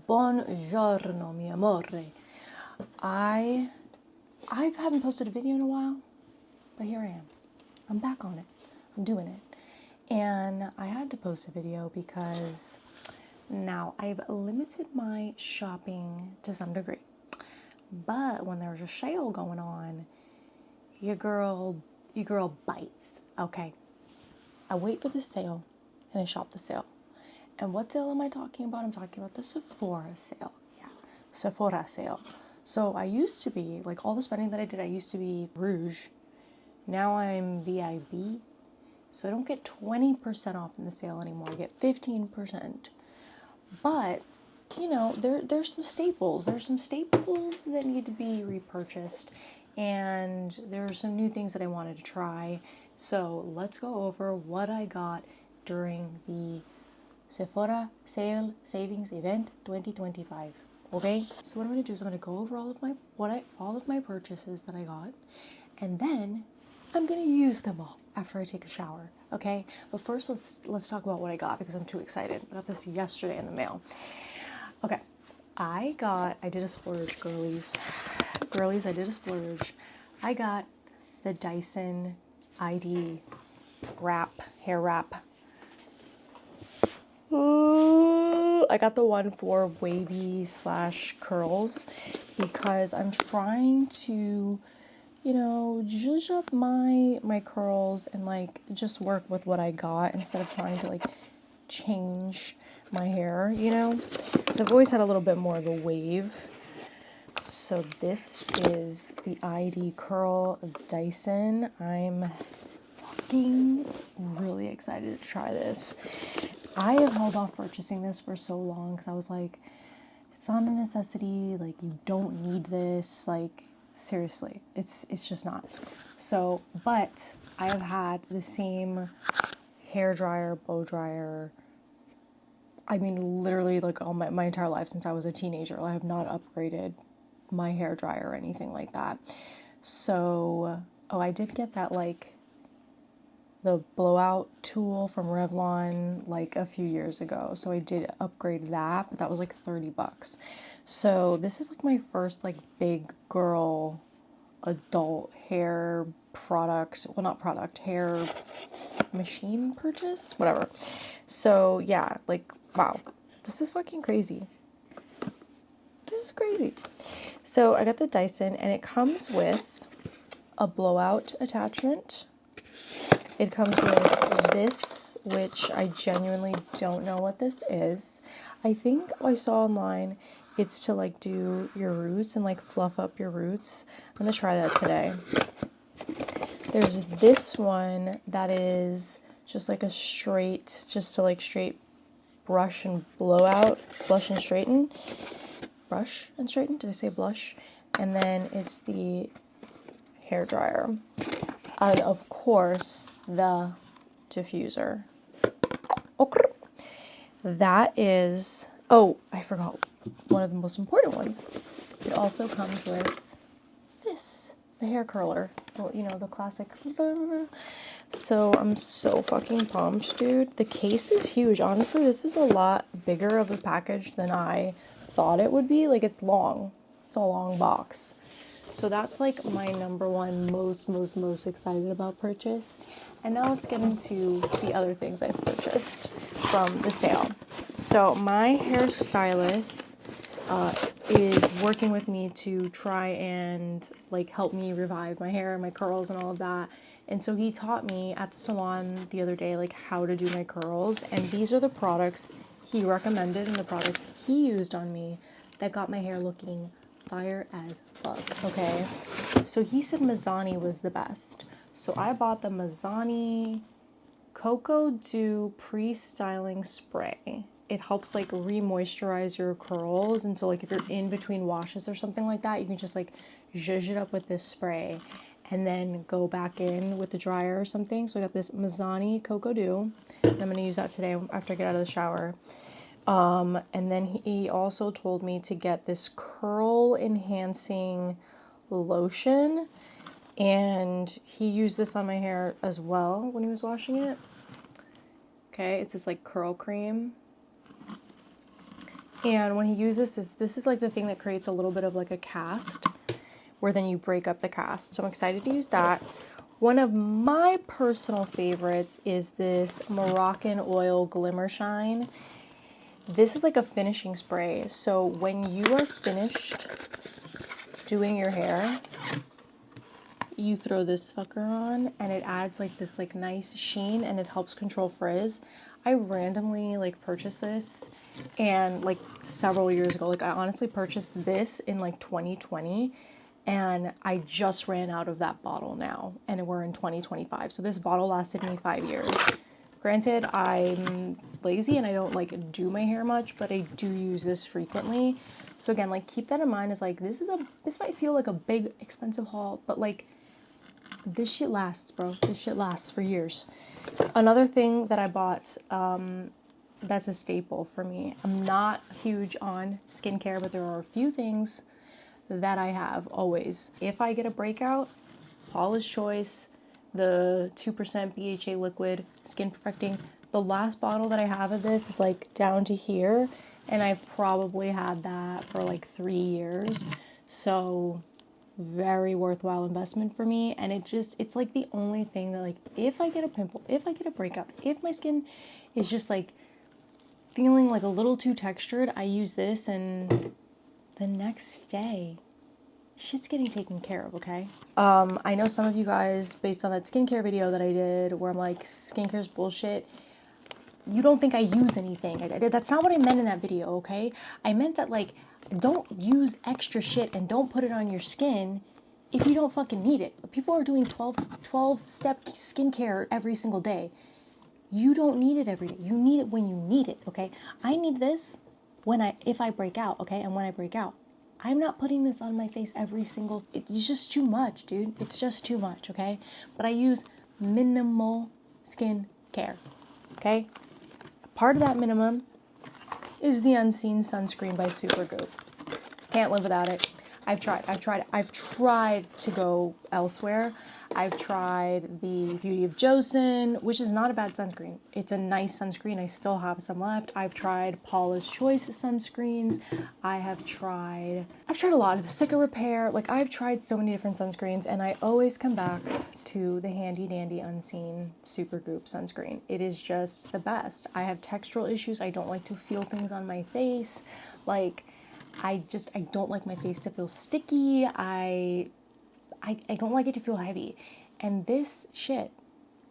Buongiorno, mi amore. I haven't posted a video in a while, but here I am. I'm back on it. I'm doing it. And I had to post a video because now I've limited my shopping to some degree. But when there's a sale going on, your girl bites, okay? I wait for the sale and I shop the sale. And what sale am I talking about? I'm talking about the Sephora sale. Yeah, Sephora sale. So I used to be, like all the spending that I did, I used to be Rouge. Now I'm VIB. So I don't get 20% off in the sale anymore. I get 15%. But, you know, there's some staples. There's some staples that need to be repurchased. And there's some new things that I wanted to try. So let's go over what I got during the Sephora Sale Savings Event 2025. Okay, so what I'm going to do is I'm going to go over all of my purchases that I got, and then I'm going to use them all after I take a shower. Okay, but first let's talk about what I got because I'm too excited. I got this yesterday in the mail. Okay, I did a splurge, girlies. I did a splurge. I got the Dyson ID hair wrap. I got the one for wavy / curls because I'm trying to, you know, zhuzh up my curls and like just work with what I got instead of trying to like change my hair, you know. So I've always had a little bit more of a wave. So this is the ID Curl Dyson. I'm fucking really excited to try this. I have held off purchasing this for so long because I was like, it's not a necessity, like you don't need this, like seriously, it's just not. So, but I have had the same hair dryer, blow dryer, I mean literally like all my entire life since I was a teenager. I have not upgraded my hair dryer or anything like that. So, I did get that like the blowout tool from Revlon like a few years ago. So I did upgrade that, but that was like $30. So this is like my first like big girl adult hair hair machine purchase, whatever. So yeah, like wow, this is fucking crazy. This is crazy. So I got the Dyson and it comes with a blowout attachment. It comes with this, which I genuinely don't know what this is. I think I saw online it's to like do your roots and like fluff up your roots. I'm going to try that today. There's this one that is just like just to like straight brush and straighten. Brush and straighten? Did I say blush? And then it's the hair dryer. And of course, the diffuser. Okay. That is, I forgot one of the most important ones. It also comes with this, the hair curler. Well, you know, the classic. So I'm so fucking pumped, dude. The case is huge. Honestly, this is a lot bigger of a package than I thought it would be. Like, it's long. It's a long box. So that's like my number one most excited about purchase. And now let's get into the other things I've purchased from the sale. So my hairstylist is working with me to try and like help me revive my hair, my curls and all of that. And so he taught me at the salon the other day like how to do my curls. And these are the products he recommended and the products he used on me that got my hair looking fire as fuck, okay? So he said Mizani was the best. So I bought the Mizani Coco Dew Pre-Styling Spray. It helps like re-moisturize your curls, and so like if you're in between washes or something like that, you can just like zhuzh it up with this spray and then go back in with the dryer or something. So I got this Mizani Coco Dew, and I'm going to use that today after I get out of the shower. And then he also told me to get this curl enhancing lotion, and he used this on my hair as well when he was washing it. Okay, it's this like curl cream, And when he uses this is like the thing that creates a little bit of like a cast, where then you break up the cast. So I'm excited to use that. One of my personal favorites is this Moroccanoil Glimmer Shine. This is like a finishing spray. So when you are finished doing your hair, you throw this sucker on and it adds like this like nice sheen and it helps control frizz. I randomly like purchased this and like several years ago, like I honestly purchased this in like 2020 and I just ran out of that bottle now and we're in 2025. So this bottle lasted me 5 years. Granted, I'm lazy and I don't like do my hair much, but I do use this frequently. So again, like keep that in mind as like this might feel like a big expensive haul, but like this shit lasts, bro. This shit lasts for years. Another thing that I bought, that's a staple for me. I'm not huge on skincare, but there are a few things that I have always. If I get a breakout, Paula's Choice, the 2% BHA liquid skin perfecting. The last bottle that I have of this is like down to here, and I've probably had that for like 3 years. So very worthwhile investment for me, and it's like the only thing that like if I get a pimple, if I get a breakout, if my skin is just like feeling like a little too textured, I use this and the next day shit's getting taken care of, okay? I know some of you guys, based on that skincare video that I did where I'm like skincare's bullshit, you don't think I use anything. That's not what I meant in that video, okay? I meant that like don't use extra shit and don't put it on your skin if you don't fucking need it. People are doing 12-step skincare every single day. You don't need it every day. You need it when you need it, okay? I need this if I break out, okay? And when I break out, I'm not putting this on my face every single... It's just too much, dude. It's just too much, okay? But I use minimal skin care, okay? Part of that minimum is the Unseen Sunscreen by Supergood. Can't live without it. I've tried to go elsewhere. I've tried the Beauty of Joseon, which is not a bad sunscreen. It's a nice sunscreen. I still have some left. I've tried Paula's Choice sunscreens. I've tried a lot of the Sticker Repair. Like I've tried so many different sunscreens, and I always come back to the handy dandy Unseen Supergood sunscreen. It is just the best. I have textural issues. I don't like to feel things on my face. Like I don't like my face to feel sticky. I don't like it to feel heavy. And this shit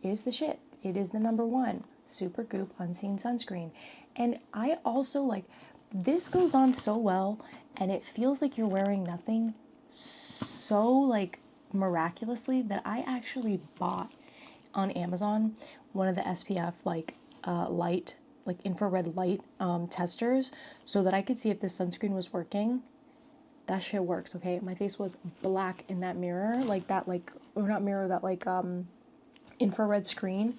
is the shit. It is the number one Supergood Unseen sunscreen. And I also like, this goes on so well and it feels like you're wearing nothing so like miraculously that I actually bought on Amazon one of the SPF like light, like infrared light testers so that I could see if this sunscreen was working. That shit works, okay? My face was black in that mirror, like that, like, or not mirror, that like infrared screen.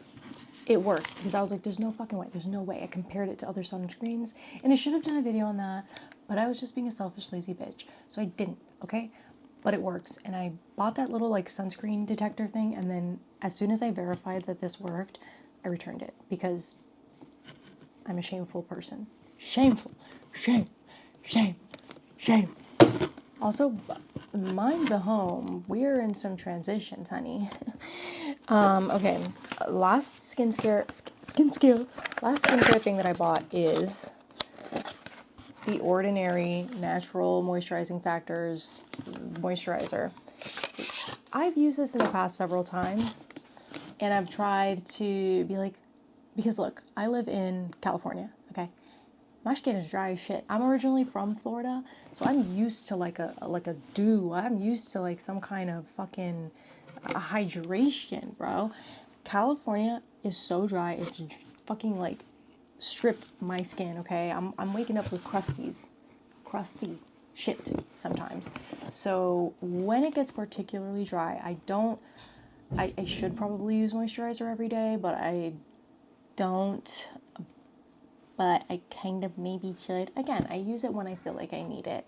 It works because I was like, there's no fucking way, there's no way. I compared it to other sunscreens and I should have done a video on that, but I was just being a selfish, lazy bitch. So I didn't, okay? But it works. And I bought that little like sunscreen detector thing, and then as soon as I verified that this worked, I returned it because I'm a shameful person. Shameful. Shame. Shame. Shame. Also, mind the home. We're in some transitions, honey. Okay. Last skincare thing that I bought is the Ordinary Natural Moisturizing Factors moisturizer. I've used this in the past several times, and I've tried to be like, because look, I live in California, okay? My skin is dry as shit. I'm originally from Florida, so I'm used to like a dew. I'm used to like some kind of fucking hydration, bro. California is so dry. It's fucking like stripped my skin, okay? I'm waking up with crusty shit sometimes. So when it gets particularly dry, I should probably use moisturizer every day, but I don't. But I kind of maybe should. Again, I use it when I feel like I need it.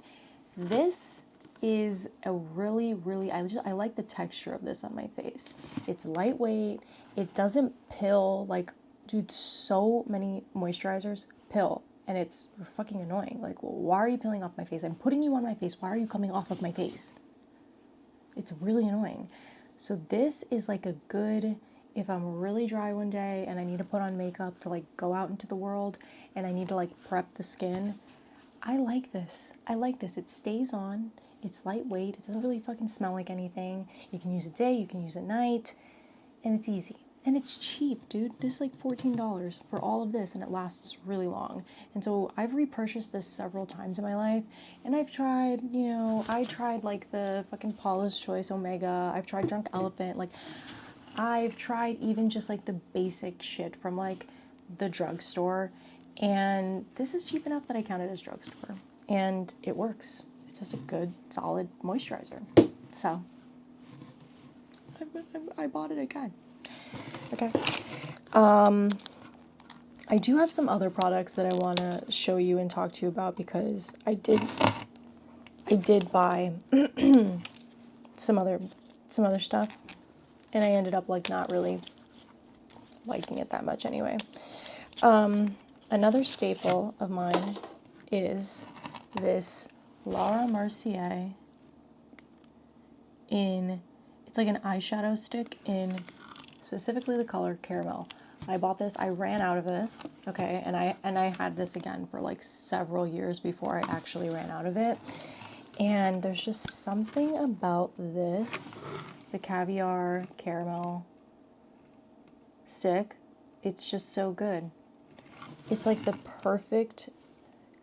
This is a really, I like the texture of this on my face. It's lightweight. It doesn't pill. Like, dude, so many moisturizers pill. and it's fucking annoying. Like, well, why are you peeling off my face? I'm putting you on my face. Why are you coming off of my face? It's really annoying. So this is like a good, if I'm really dry one day and I need to put on makeup to like go out into the world and I need to like prep the skin, I like this. I like this. It stays on. It's lightweight. It doesn't really fucking smell like anything. You can use it day, you can use it night, and it's easy. And it's cheap, dude. This is like $14 for all of this, and it lasts really long. And so I've repurchased this several times in my life, and I've tried, you know, I tried like the fucking Paula's Choice Omega. I've tried Drunk Elephant. Like, I've tried even just like the basic shit from like the drugstore. And this is cheap enough that I count it as drugstore. And it works. It's just a good, solid moisturizer. So, I bought it again. Okay. I do have some other products that I want to show you and talk to you about because I did buy some other stuff, and I ended up like not really liking it that much anyway. Another staple of mine is this Laure Mercier it's like an eyeshadow stick in specifically the color caramel. I bought this, I ran out of this, okay, and I had this again for like several years before I actually ran out of it. And there's just something about this, the Caviar caramel stick. It's just so good. It's like the perfect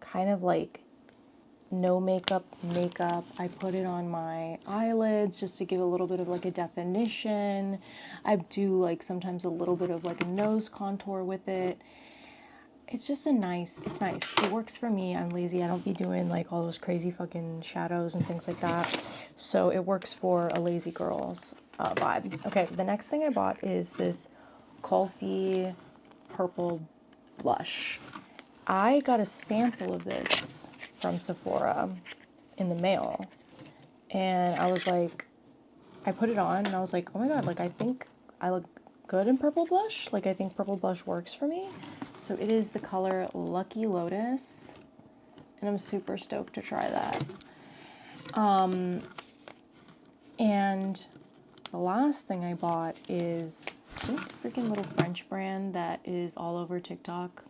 kind of like no makeup. I put it on my eyelids just to give a little bit of like a definition. I do like sometimes a little bit of like a nose contour with it. It's just it's nice. It works for me. I'm lazy. I don't be doing like all those crazy fucking shadows and things like that. So it works for a lazy girl's vibe. Okay, the next thing I bought is this Kulfi purple blush. I got a sample of this from Sephora in the mail, and I was like, I put it on and I was like, oh my god, like I think I look good in purple blush. Like I think purple blush works for me. So it is the color Lucky Lotus, and I'm super stoked to try that. And the last thing I bought is this freaking little French brand that is all over TikTok.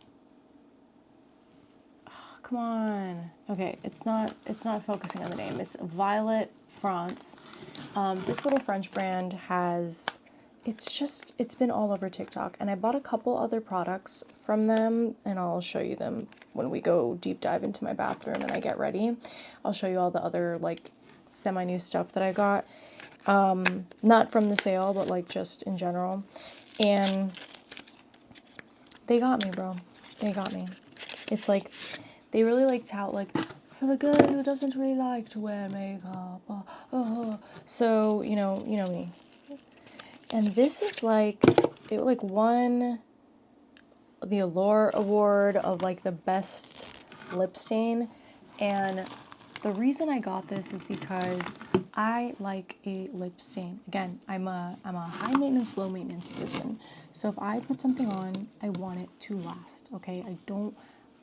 Oh, come on. Okay, it's not focusing on the name. It's Violet France. This little French brand it's been all over TikTok, and I bought a couple other products from them, and I'll show you them when we go deep dive into my bathroom and I get ready. I'll show you all the other like semi-new stuff that I got. Not from the sale, but like just in general. And they got me, bro. They got me. It's like, they really like tout like, for the girl who doesn't really like to wear makeup. So, you know me. And this is like, it like won the Allure Award of like the best lip stain. And the reason I got this is because I like a lip stain. Again, I'm a high maintenance, low maintenance person. So if I put something on, I want it to last. Okay,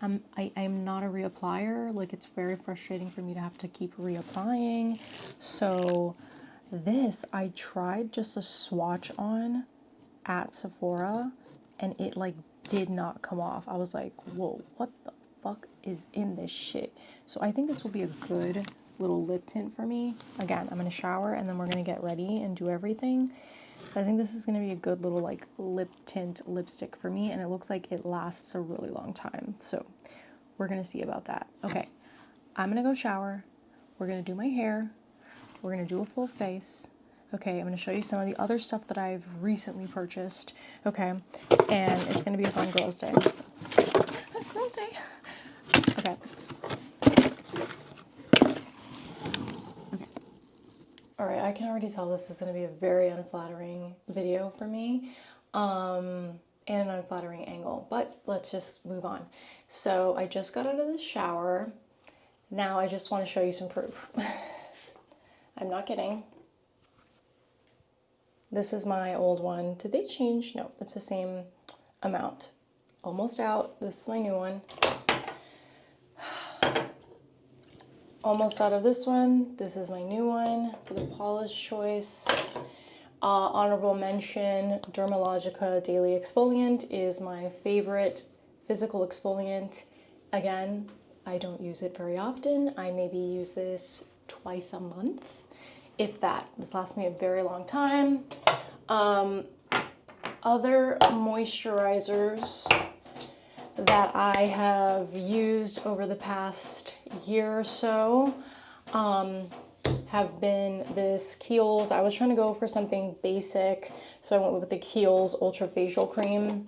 I'm not a reapplier. Like, it's very frustrating for me to have to keep reapplying. So this I tried just a swatch on at Sephora, and it like did not come off. I was like, whoa, what the fuck is in this shit? So I think this will be a good little lip tint for me. Again, I'm gonna shower and then we're gonna get ready and do everything. But I think this is gonna be a good little like lip tint lipstick for me, and it looks like it lasts a really long time. So we're gonna see about that. Okay, I'm gonna go shower. We're gonna do my hair. We're gonna do a full face. Okay, I'm gonna show you some of the other stuff that I've recently purchased. Okay, and it's gonna be a fun girls' day. Girls' day. Okay. All right, I can already tell this is going to be a very unflattering video for me, and an unflattering angle, but let's just move on. So I just got out of the shower. Now I just want to show you some proof. I'm not kidding. This is my old one. Did they change? No, it's the same amount. Almost out. This is my new one. almost out of this one. This is my new one for the Paulas choice. Honorable mention, Dermalogica Daily Exfoliant is my favorite physical exfoliant. Again, I don't use it very often. I maybe use this twice a month, if that. This lasts me a very long time. Other moisturizers that I have used over the past year or so have been this Kiehl's. I was trying to go for something basic, so I went with the Kiehl's Ultra Facial Cream,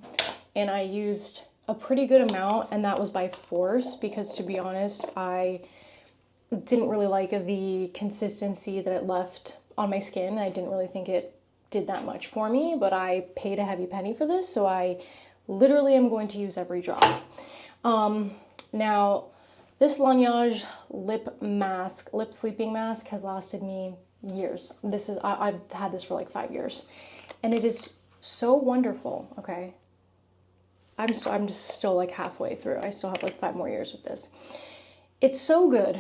and I used a pretty good amount, and that was by force because, to be honest, I didn't really like the consistency that it left on my skin. I didn't really think it did that much for me, but I paid a heavy penny for this, so I literally am going to use every drop. Now, this Laneige lip sleeping mask has lasted me years. I've had this for like 5 years, and it is so wonderful. Okay, I'm just still like halfway through. I still have like 5 more years with this. It's so good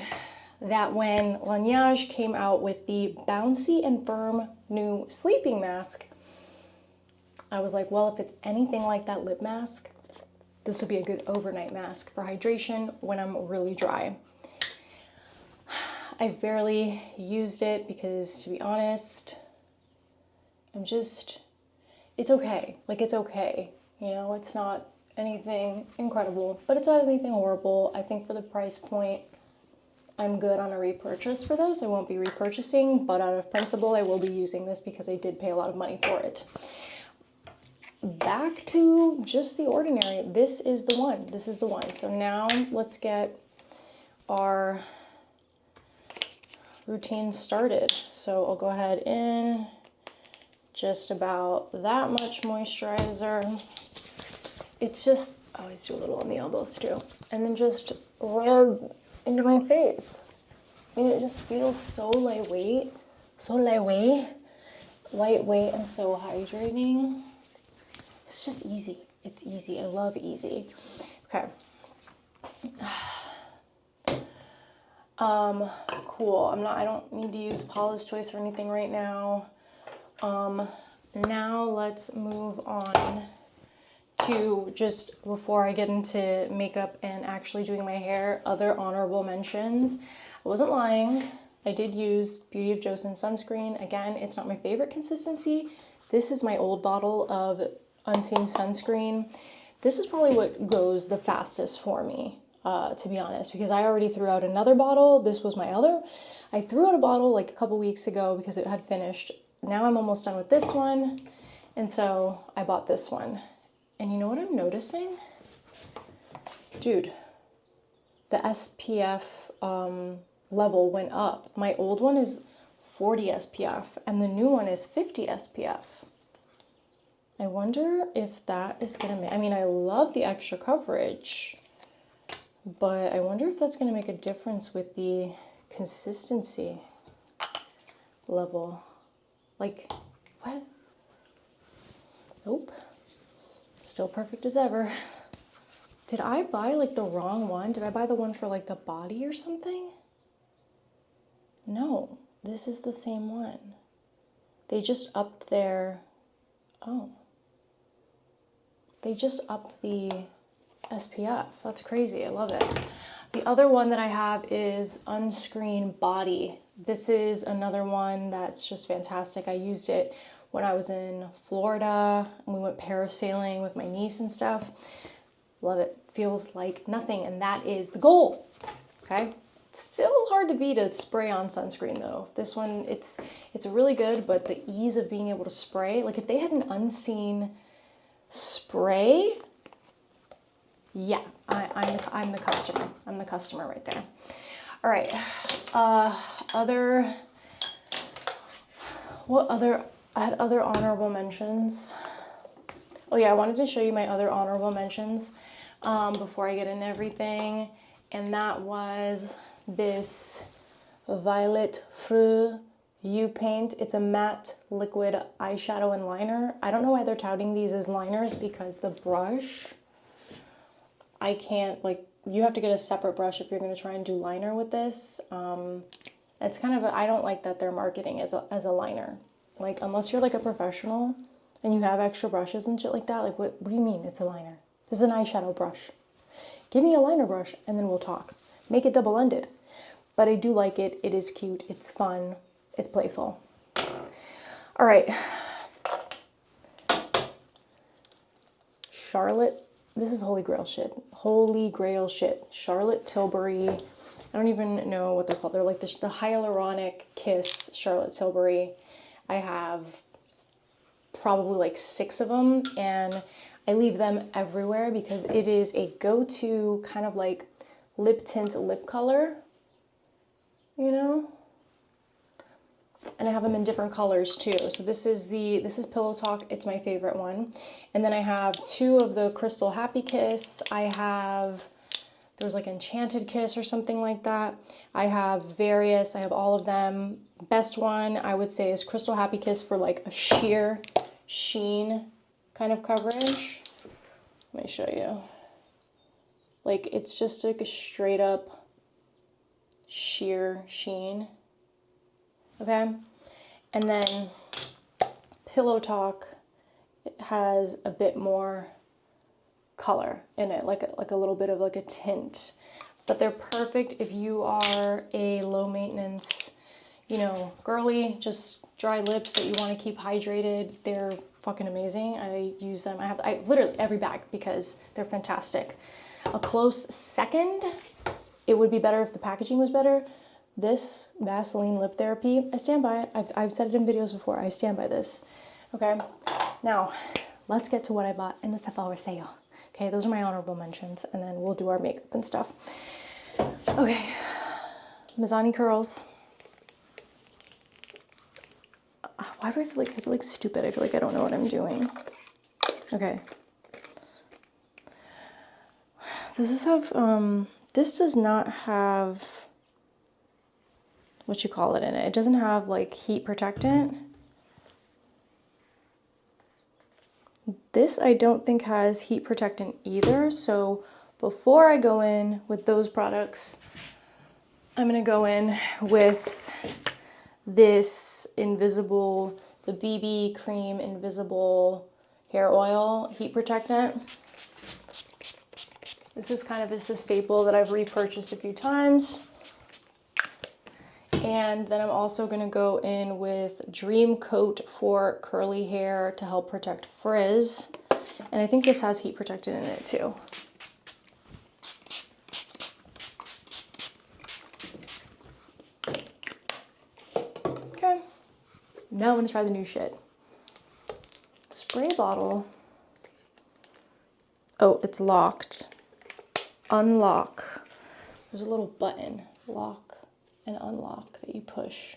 that when Laneige came out with the Bouncy and Firm new sleeping mask, I was like, well, if it's anything like that lip mask, this would be a good overnight mask for hydration when I'm really dry. I've barely used it because, to be honest, it's okay. Like, it's okay. You know, it's not anything incredible, but it's not anything horrible. I think for the price point, I'm good on a repurchase for this. I won't be repurchasing, but out of principle, I will be using this because I did pay a lot of money for it. Back to just the ordinary. This is the one. This is the one. So now let's get our routine started. So I'll go ahead in just about that much moisturizer. It's just, I always do a little on the elbows too. And then just rub into my face. I mean, it just feels so lightweight, lightweight and so hydrating. It's just easy. It's easy. I love easy. Okay. Cool. I don't need to use Paula's Choice or anything right now. Now let's move on to, just before I get into makeup and actually doing my hair, other honorable mentions. I wasn't lying. I did use Beauty of Joseon sunscreen. Again, it's not my favorite consistency. This is my old bottle of Unseen sunscreen. This is probably what goes the fastest for me, to be honest, because I already threw out another bottle. This was my other. I threw out a bottle like a couple weeks ago because it had finished. Now I'm almost done with this one, and so I bought this one. And you know what I'm noticing? Dude, the SPF level went up. My old one is 40 SPF, and the new one is 50 SPF. I wonder if that is gonna make, I mean, I love the extra coverage, but I wonder if that's gonna make a difference with the consistency level. Like, what? Nope. Still perfect as ever. Did I buy like the wrong one? Did I buy the one for like the body or something? No, this is the same one. They just upped their, oh. They just upped the SPF. That's crazy. I love it. The other one that I have is Unscreen Body. This is another one that's just fantastic. I used it when I was in Florida and we went parasailing with my niece and stuff. Love it. Feels like nothing, and that is the goal. Okay? It's still hard to beat a spray-on sunscreen though. This one, it's really good, but the ease of being able to spray, like if they had an unseen spray, yeah, I'm the customer. I'm the customer right there. All right. I had other honorable mentions. Oh yeah, I wanted to show you my other honorable mentions before I get into everything, and that was this Violet Feu U Paint. It's a matte liquid eyeshadow and liner. I don't know why they're touting these as liners because the brush, I can't like you have to get a separate brush if you're going to try and do liner with this. It's kind of, I don't like that they're marketing as a liner. Like, unless you're like a professional and you have extra brushes and shit like that, like what do you mean it's a liner? This is an eyeshadow brush. Give me a liner brush and then we'll talk. Make it double-ended. But I do like it. It is cute. It's fun. It's playful. All right. Charlotte. This is holy grail shit. Holy grail shit. Charlotte Tilbury. I don't even know what they're called. They're like the Hyaluronic Kiss Charlotte Tilbury. I have probably like 6 of them, and I leave them everywhere because it is a go-to kind of like lip tint lip color, you know? And I have them in different colors too. So this is Pillow Talk. It's my favorite one. And then I have 2 of the Crystal Happy Kiss. I have, there was like Enchanted Kiss or something like that. I have various, I have all of them. Best one I would say is Crystal Happy Kiss for like a sheer sheen kind of coverage. Let me show you. Like, it's just like a straight up sheer sheen. Okay, and then Pillow Talk, it has a bit more color in it, like a little bit of like a tint. But they're perfect if you are a low maintenance, you know, girly, just dry lips that you want to keep hydrated. They're fucking amazing. I use them. I literally every bag because they're fantastic. A close second, it would be better if the packaging was better. This Vaseline Lip Therapy, I stand by it. I've said it in videos before. I stand by this. Okay, now let's get to what I bought in the Sephora sale. Okay, those are my honorable mentions, and then we'll do our makeup and stuff. Okay, Mizani curls. Why do I feel like stupid? I feel like I don't know what I'm doing. Okay. Does this have, this does not have what you call it in it. It doesn't have like heat protectant. This I don't think has heat protectant either. So before I go in with those products, I'm gonna go in with this invisible, the BB Cream Invisible Hair Oil Heat Protectant. This is kind of just a staple that I've repurchased a few times. And then I'm also going to go in with Dream Coat for curly hair to help protect frizz. And I think this has heat protectant in it too. Okay. Now I'm going to try the new shit. Spray bottle. Oh, it's locked. Unlock. There's a little button. Lock and unlock that you push.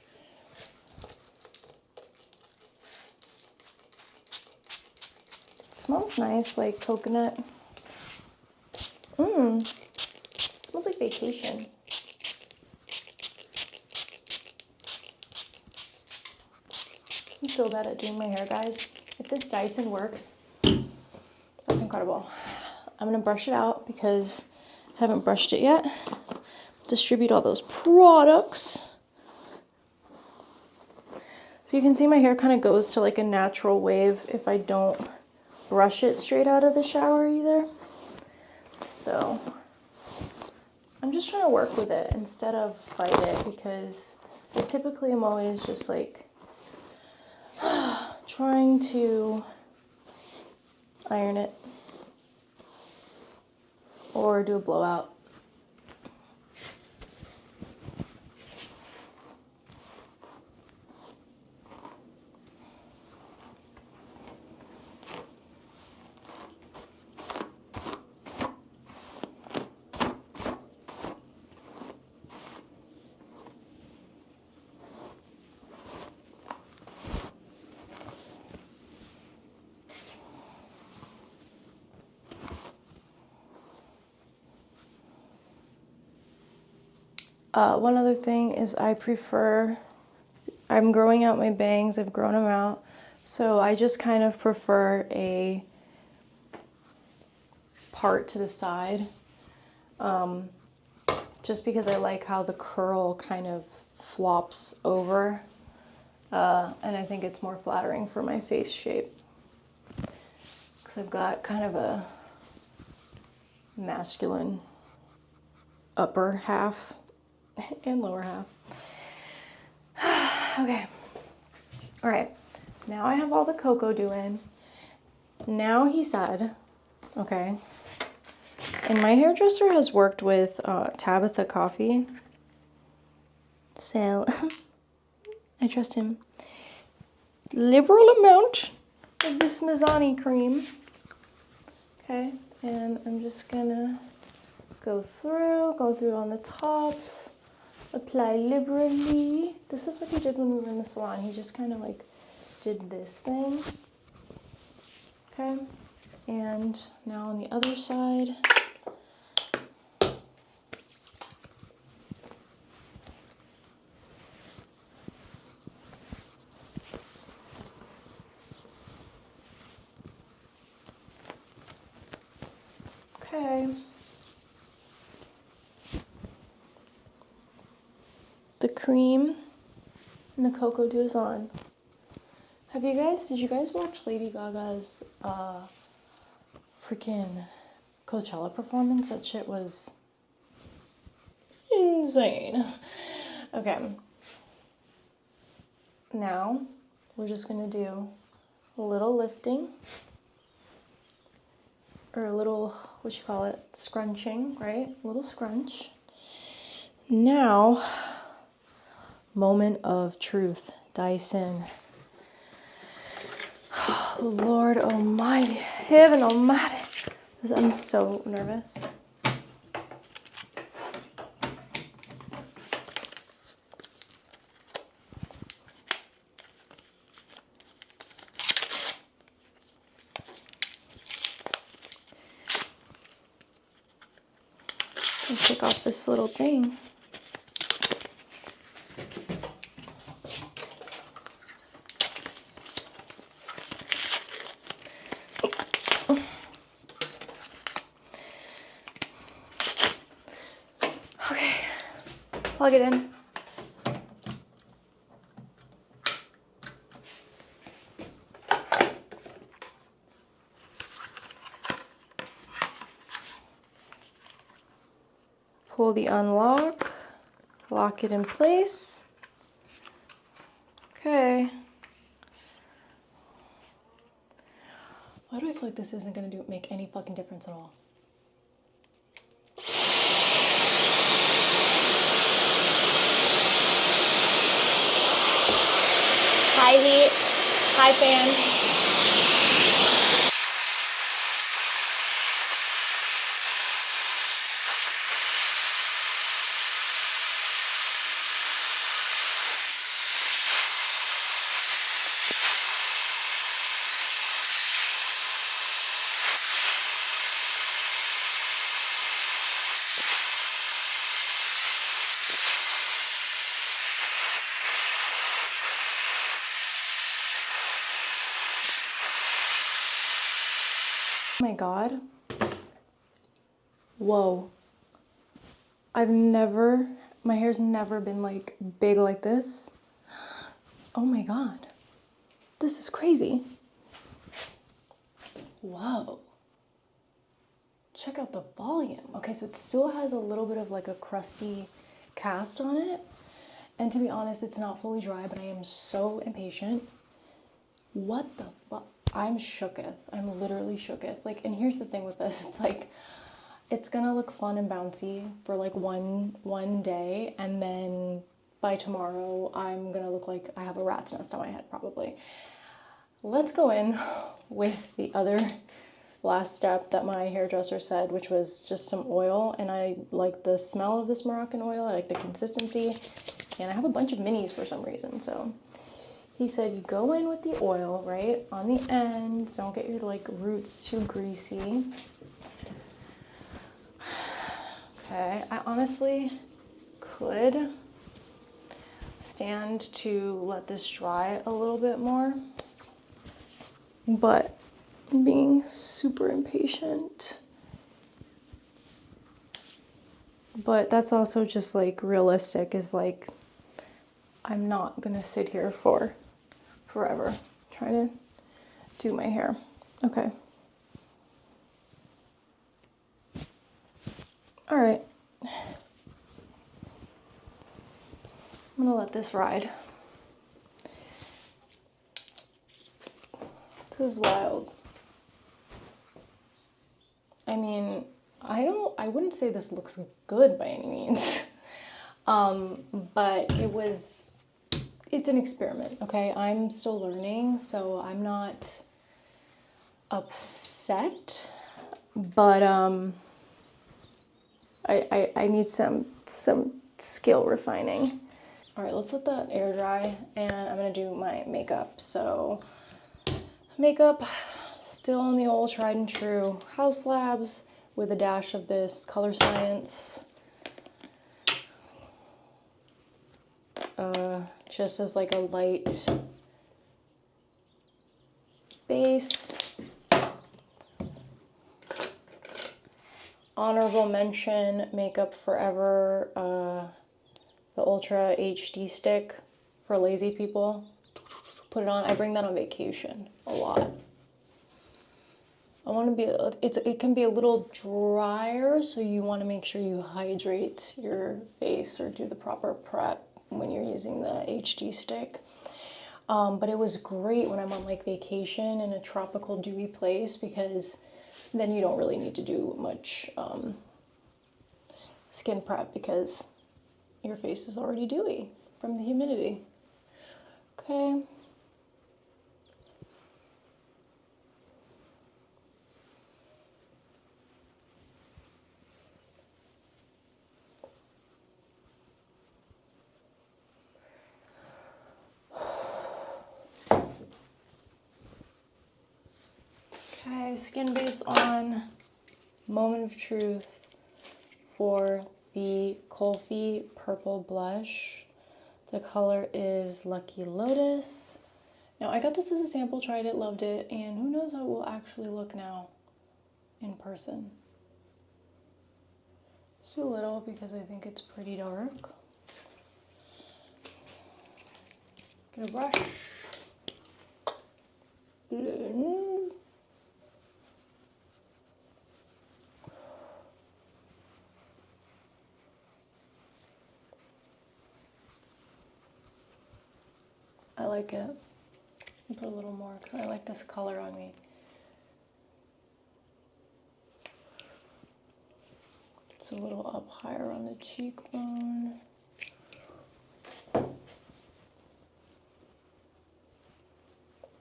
It smells nice, like coconut. It smells like vacation. I'm so bad at doing my hair, guys. If this Dyson works, that's incredible. I'm gonna brush it out because I haven't brushed it yet. Distribute all those products. So you can see my hair kind of goes to like a natural wave if I don't brush it straight out of the shower either. So I'm just trying to work with it instead of fight it because I typically am always just like trying to iron it or do a blowout. One other thing is I'm growing out my bangs, I've grown them out, so I just kind of prefer a part to the side. just because I like how the curl kind of flops over, and I think it's more flattering for my face shape. Because I've got kind of a masculine upper half and lower half. Okay. All right. Now I have all the Coco in. Now he said, okay, and my hairdresser has worked with Tabitha Coffee, so I trust him. Liberal amount of this Mizani cream. Okay, and I'm just gonna go through on the tops, apply liberally. This is what he did when we were in the salon. He just kind of like did this thing. Okay, and now on the other side. Okay. The cream and the Coco is on. Did you guys watch Lady Gaga's freaking Coachella performance? That shit was insane. Okay. Now, we're just gonna do a little lifting, or a little, what you call it, scrunching, right? A little scrunch. Now, moment of truth, Dyson. Lord almighty, heaven almighty. I'm so nervous. And take off this little thing. Plug it in. Pull the unlock, lock it in place. Okay. Why do I feel like this isn't gonna make any fucking difference at all? High heat, high fan. Oh my god. Whoa. My hair's never been like big like this. Oh my god. This is crazy. Whoa. Check out the volume. Okay, so it still has a little bit of like a crusty cast on it. And to be honest, it's not fully dry, but I am so impatient. What the fuck? I'm shooketh. I'm literally shooketh. Like, and here's the thing with this. It's like, it's gonna look fun and bouncy for like one day, and then by tomorrow, I'm gonna look like I have a rat's nest on my head, probably. Let's go in with the other last step that my hairdresser said, which was just some oil, and I like the smell of this Moroccanoil. I like the consistency, and I have a bunch of minis for some reason, so he said you go in with the oil, right, on the ends. Don't get your like roots too greasy. Okay, I honestly could stand to let this dry a little bit more, but I'm being super impatient. But that's also just like realistic, is like I'm not gonna sit here for forever trying to do my hair. Okay. All right. I'm gonna let this ride. This is wild. I mean, I wouldn't say this looks good by any means. But it's an experiment, okay? I'm still learning, so I'm not upset, but I need some skill refining. All right, let's let that air dry, and I'm gonna do my makeup. So makeup, still on the old tried and true House Labs with a dash of this Color Science. Just as like a light base. Honorable mention, Makeup Forever, the Ultra HD stick for lazy people. Put it on. I bring that on vacation a lot. I want to be, it can be a little drier, so you want to make sure you hydrate your face or do the proper prep when you're using the HD stick. But it was great when I'm on like vacation in a tropical dewy place, because then you don't really need to do much skin prep because your face is already dewy from the humidity. Okay. Okay, skin base on. Moment of truth for the Kulfi Purple Blush. The color is Lucky Lotus. Now, I got this as a sample, tried it, loved it, and who knows how it will actually look now in person. Too little because I think it's pretty dark. Get a brush. Blend. I like it. I'll put a little more because I like this color on me. It's a little up higher on the cheekbone.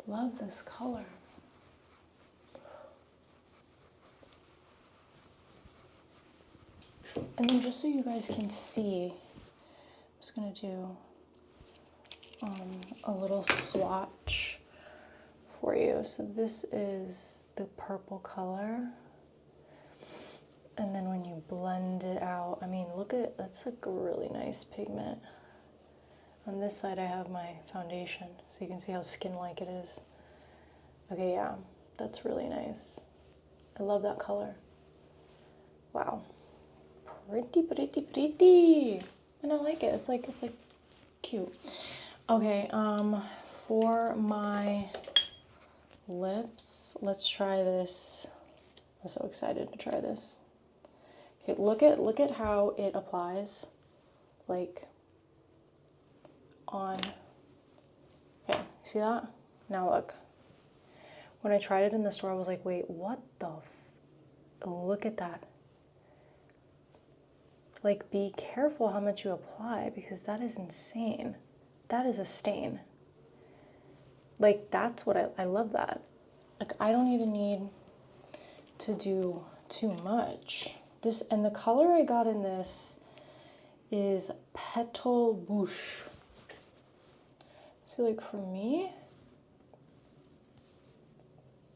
Love this color. And then just so you guys can see, I'm just gonna do a little swatch for you. So this is the purple color. And then when you blend it out, I mean, look at, that's like a really nice pigment. On this side, I have my foundation, so you can see how skin-like it is. Okay, yeah, that's really nice. I love that color. Wow. Pretty, pretty, pretty. And I like it. It's like cute. Okay, for my lips, let's try this. I'm so excited to try this. Okay, look at how it applies, like on. Okay, see that? Now look. When I tried it in the store, I was like, wait, what the? Look at that. Like, be careful how much you apply, because that is insane. That is a stain. Like, that's what I love that. Like, I don't even need to do too much. This, and the color I got in this is Petal Bouche. So like for me,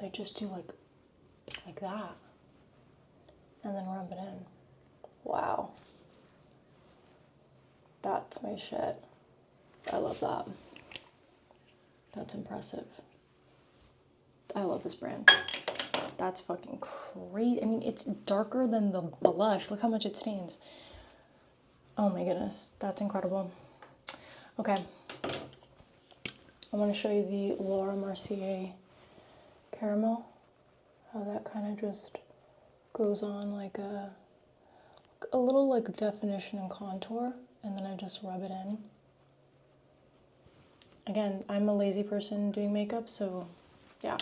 I just do like that. And then rub it in. Wow. That's my shit. I love that. That's impressive. I love this brand. That's fucking crazy. I mean, it's darker than the blush. Look how much it stains. Oh my goodness, that's incredible. Okay. I want to show you the Laure Mercier Caramel. How that kind of just goes on like a little like definition and contour, and then I just rub it in. Again, I'm a lazy person doing makeup, so yeah.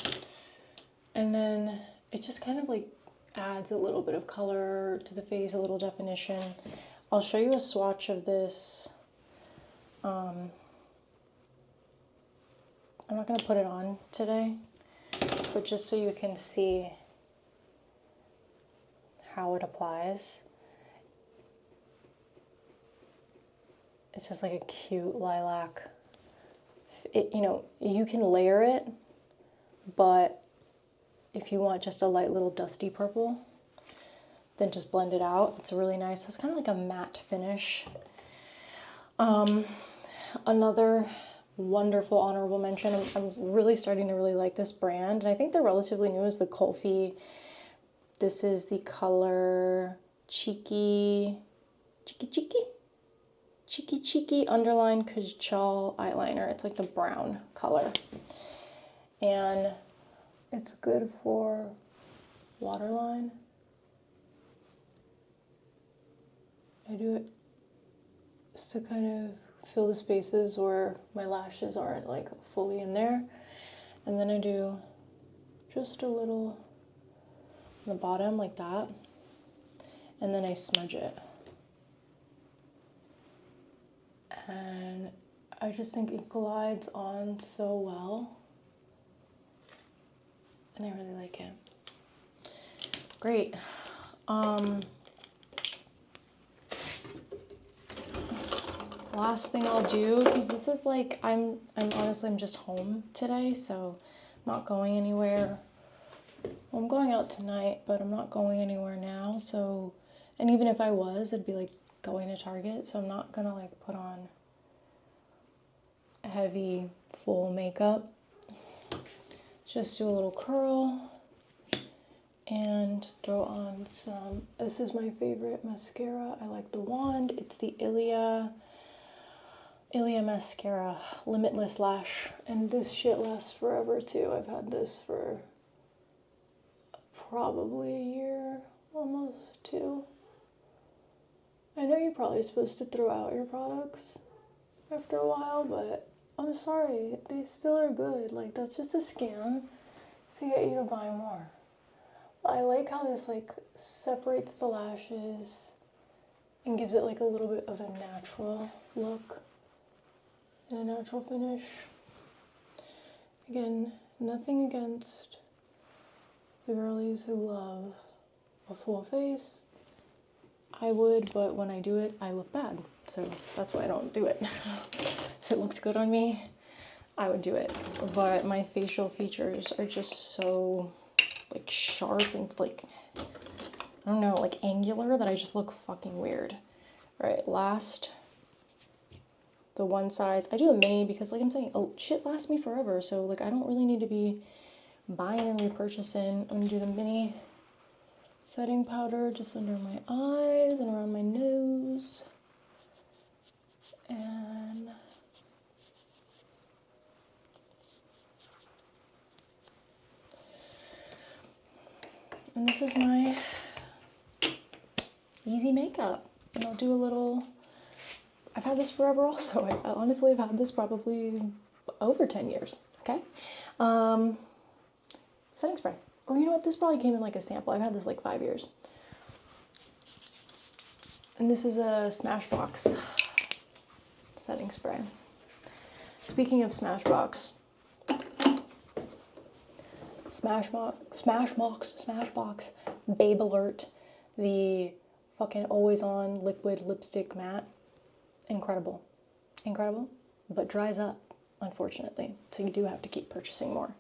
And then it just kind of like adds a little bit of color to the face, a little definition. I'll show you a swatch of this. I'm not going to put it on today, but just so you can see how it applies. It's just like a cute lilac. You know, you can layer it, but if you want just a light little dusty purple, then just blend it out. It's really nice. It's kind of like a matte finish. Another wonderful honorable mention. I'm really starting to really like this brand, and I think they're relatively new, is the Kulfi. This is the color Cheeky Underlined Kajal eyeliner. It's like the brown color. And it's good for waterline. I do it just to kind of fill the spaces where my lashes aren't like fully in there. And then I do just a little on the bottom like that. And then I smudge it. And I just think it glides on so well. And I really like it. Great. Last thing I'll do, because this is like, I'm honestly, I'm just home today, so I'm not going anywhere. Well, I'm going out tonight, but I'm not going anywhere now, so, and even if I was, it'd be like going to Target, so I'm not gonna like put on heavy full makeup. Just do a little curl and throw on some, this is my favorite mascara. I like the wand. It's the Ilia mascara, Limitless Lash, and this shit lasts forever too. I've had this for probably a year, almost 2. I know you're probably supposed to throw out your products after a while, but I'm sorry, they still are good. Like, that's just a scam to get you to buy more. I like how this like separates the lashes and gives it like a little bit of a natural look and a natural finish. Again, nothing against the girlies who love a full face. I would, but when I do it, I look bad. So that's why I don't do it. If it looks good on me, I would do it. But my facial features are just so like sharp and like, I don't know, like angular, that I just look fucking weird. All right, last, the one size. I do a mini because like I'm saying, oh, shit lasts me forever. So like I don't really need to be buying and repurchasing. I'm gonna do the mini setting powder just under my eyes and around my nose. And this is my easy makeup. And I'll do a little, I've had this forever also. I honestly have had this probably over 10 years, okay? Setting spray. Or you know what, this probably came in like a sample. I've had this like 5 years. And this is a Smashbox setting spray. Speaking of Smashbox, Smashbox, Babe Alert, the fucking always on liquid lipstick matte. Incredible. Incredible, but dries up, unfortunately. So you do have to keep purchasing more.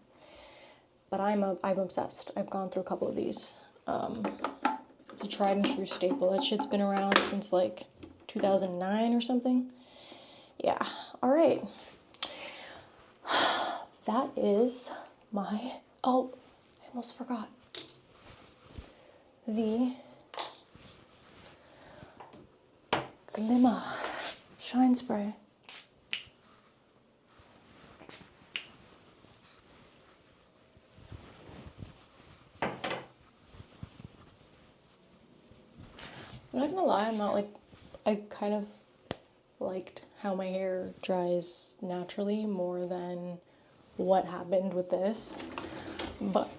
But I'm obsessed. I've gone through a couple of these. It's a tried and true staple. That shit's been around since like 2009 or something. Yeah. All right. That is my, oh, I almost forgot. The Glimmer Shine Spray. I'm not gonna lie, I'm not like, I kind of liked how my hair dries naturally more than what happened with this, but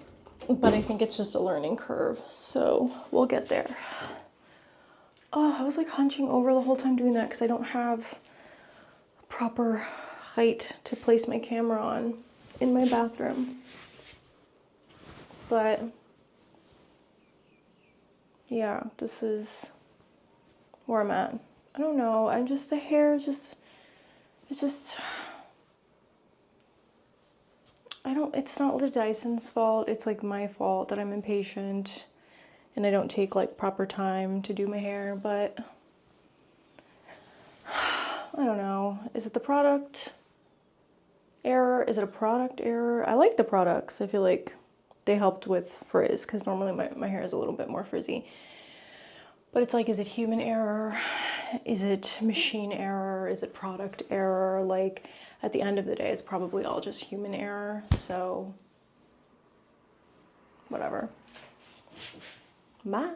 I think it's just a learning curve, so we'll get there. Oh, I was like hunching over the whole time doing that because I don't have proper height to place my camera on in my bathroom. But yeah, this is where I'm at. I don't know, I'm just, the hair just, it's just, it's not the Dyson's fault, it's like my fault that I'm impatient and I don't take like proper time to do my hair, but I don't know. Is it the product error? Is it a product error? I like the products. I feel like they helped with frizz because normally my hair is a little bit more frizzy. But it's like, is it human error? Is it machine error? Is it product error? Like, at the end of the day, it's probably all just human error. So, whatever. Bye.